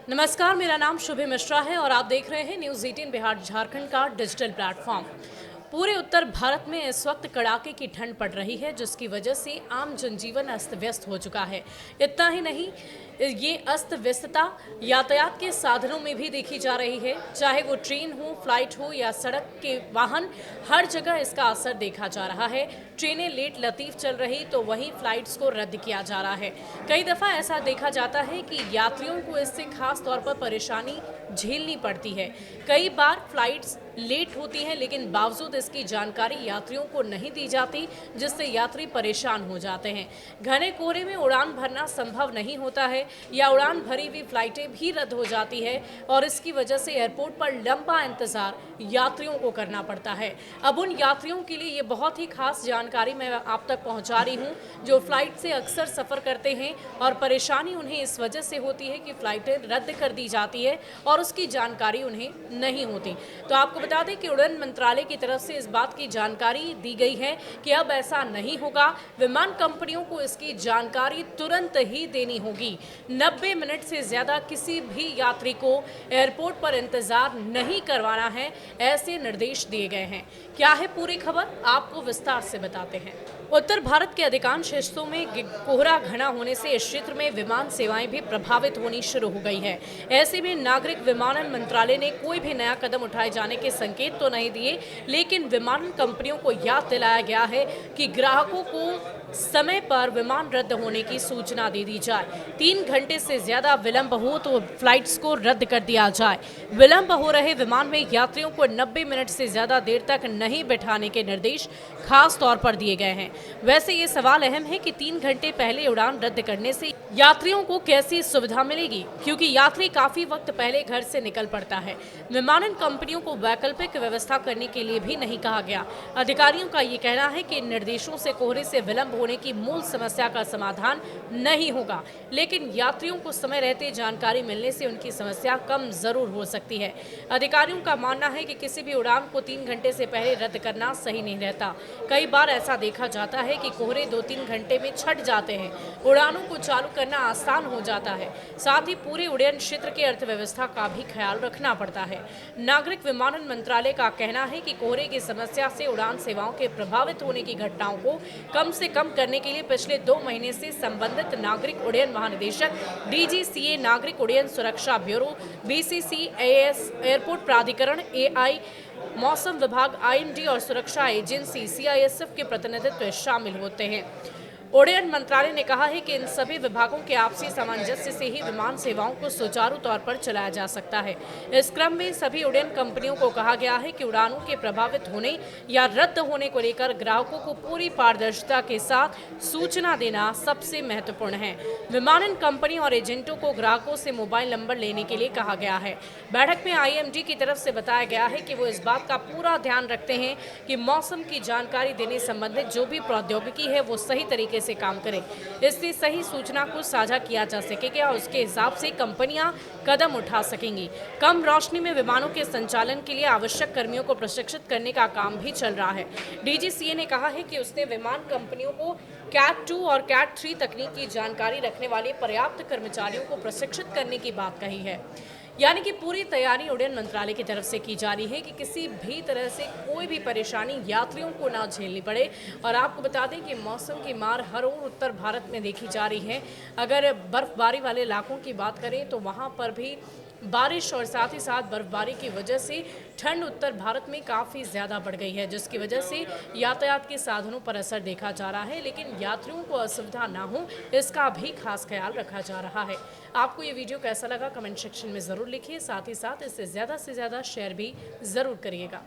नमस्कार, मेरा नाम शुभे मिश्रा है और आप देख रहे हैं न्यूज़ 18 बिहार झारखंड का डिजिटल प्लेटफॉर्म। पूरे उत्तर भारत में इस वक्त कड़ाके की ठंड पड़ रही है, जिसकी वजह से आम जनजीवन अस्त व्यस्त हो चुका है। इतना ही नहीं, ये अस्त व्यस्तता यातायात के साधनों में भी देखी जा रही है। चाहे वो ट्रेन हो, फ्लाइट हो या सड़क के वाहन, हर जगह इसका असर देखा जा रहा है। ट्रेनें लेट लतीफ़ चल रही तो वहीं फ्लाइट्स को रद्द किया जा रहा है। कई दफ़ा ऐसा देखा जाता है कि यात्रियों को इससे खास तौर पर परेशानी झेलनी पड़ती है। कई बार फ्लाइट्स लेट होती हैं, लेकिन बावजूद इसकी जानकारी यात्रियों को नहीं दी जाती, जिससे यात्री परेशान हो जाते हैं। घने कोहरे में उड़ान भरना संभव नहीं होता है या उड़ान भरी हुई फ्लाइटें भी रद्द हो जाती है और इसकी वजह से एयरपोर्ट पर लंबा इंतजार यात्रियों को करना पड़ता है। अब उन यात्रियों के लिए ये बहुत ही खास जानकारी मैं आप तक पहुंचा रही हूं, जो फ्लाइट से अक्सर सफ़र करते हैं और परेशानी उन्हें इस वजह से होती है कि फ्लाइटें रद्द कर दी जाती है और उसकी जानकारी उन्हें नहीं होती। तो आपको बता दें कि उड़ान मंत्रालय की तरफ से इस बात की जानकारी दी गई है कि अब ऐसा नहीं होगा। विमान कंपनियों को इसकी जानकारी तुरंत ही देनी होगी। 90 मिनट से ज़्यादा किसी भी यात्री को एयरपोर्ट पर इंतज़ार नहीं करवाना है, ऐसे निर्देश दिए गए हैं। क्या है पूरी खबर, आपको विस्तार से बताते हैं। उत्तर भारत के अधिकांश हिस्सों में कोहरा घना होने से इस क्षेत्र में विमान सेवाएं भी प्रभावित होनी शुरू हो गई है। ऐसे में नागरिक विमानन मंत्रालय ने कोई भी नया कदम उठाए जाने के संकेत तो नहीं दिए, लेकिन विमान कंपनियों को याद दिलाया गया है कि ग्राहकों को समय पर विमान रद्द होने की सूचना दे दी जाए। 3 घंटे से ज्यादा विलंब हो तो फ्लाइट्स को रद्द कर दिया जाए। विलंब हो रहे विमान में यात्रियों को 90 मिनट से ज्यादा देर तक नहीं बैठाने के निर्देश खास तौर पर दिए गए हैं। वैसे ये सवाल अहम है कि 3 घंटे पहले उड़ान रद्द करने से यात्रियों को कैसी सुविधा मिलेगी, क्योंकि यात्री काफी वक्त पहले घर से निकल पड़ता है। विमानन कंपनियों को वैकल्पिक व्यवस्था करने के लिए भी नहीं कहा गया। अधिकारियों का ये कहना है कि इन निर्देशों से कोहरे से विलंब होने की मूल समस्या का समाधान नहीं होगा, लेकिन यात्रियों को समय रहते जानकारी मिलने से उनकी समस्या कम जरूर हो सकती है। अधिकारियों का मानना है कि किसी भी उड़ान को 3 घंटे से पहले रद्द करना सही नहीं रहता। कई बार ऐसा देखा जाता है कि कोहरे 2-3 घंटे में छट जाते हैं। उड़ानों को चालू करना आसान हो जाता है, साथ ही पूरे उड़ान क्षेत्र की अर्थव्यवस्था का भी ख्याल रखना पड़ता है। नागरिक विमानन मंत्रालय का कहना है कि कोहरे की समस्या से उड़ान सेवाओं के प्रभावित होने की घटनाओं को कम से कम करने के लिए पिछले 2 महीने से संबंधित नागरिक उड्डयन महानिदेशक, DGCA, नागरिक उड्डयन सुरक्षा ब्यूरो, BCCAS, एयरपोर्ट प्राधिकरण, AI, मौसम विभाग, IMD और सुरक्षा एजेंसी CISF के प्रतिनिधित्व शामिल होते हैं। उड्डयन मंत्रालय ने कहा है कि इन सभी विभागों के आपसी सामंजस्य से ही विमान सेवाओं को सुचारू तौर पर चलाया जा सकता है। इस क्रम में सभी उड्डयन कंपनियों को कहा गया है कि उड़ानों के प्रभावित होने या रद्द होने को लेकर ग्राहकों को पूरी पारदर्शिता के साथ सूचना देना सबसे महत्वपूर्ण है। विमानन कंपनी और एजेंटों को ग्राहकों से मोबाइल नंबर लेने के लिए कहा गया है। बैठक में IMD की तरफ से बताया गया है कि वो इस बात का पूरा ध्यान रखते हैं कि मौसम की जानकारी देने संबंधित जो भी प्रौद्योगिकी है वो सही तरीके से काम करें। इससे सही सूचना को साझा किया जा सकेगा और उसके हिसाब से कंपनियां कदम उठा सकेंगी। कम रोशनी में विमानों के संचालन के लिए आवश्यक कर्मियों को प्रशिक्षित करने का काम भी चल रहा है। DGCA ने कहा है कि उसने विमान कंपनियों को कैट 2 और कैट 3 तकनीक की जानकारी रखने वाले पर्याप्त कर्मचारियों को प्रशिक्षित करने की बात कही है। यानी कि पूरी तैयारी उड्डयन मंत्रालय की तरफ से की जा रही है कि किसी भी तरह से कोई भी परेशानी यात्रियों को ना झेलनी पड़े। और आपको बता दें कि मौसम की मार हर ओर उत्तर भारत में देखी जा रही है। अगर बर्फबारी वाले इलाकों की बात करें तो वहाँ पर भी बारिश और साथ ही साथ बर्फबारी की वजह से ठंड उत्तर भारत में काफ़ी ज़्यादा बढ़ गई है, जिसकी वजह से यातायात के साधनों पर असर देखा जा रहा है। लेकिन यात्रियों को असुविधा ना हो, इसका भी खास ख्याल रखा जा रहा है। आपको ये वीडियो कैसा लगा कमेंट सेक्शन में ज़रूर लिखिए, साथ ही साथ इसे ज़्यादा से ज़्यादा शेयर भी ज़रूर करिएगा।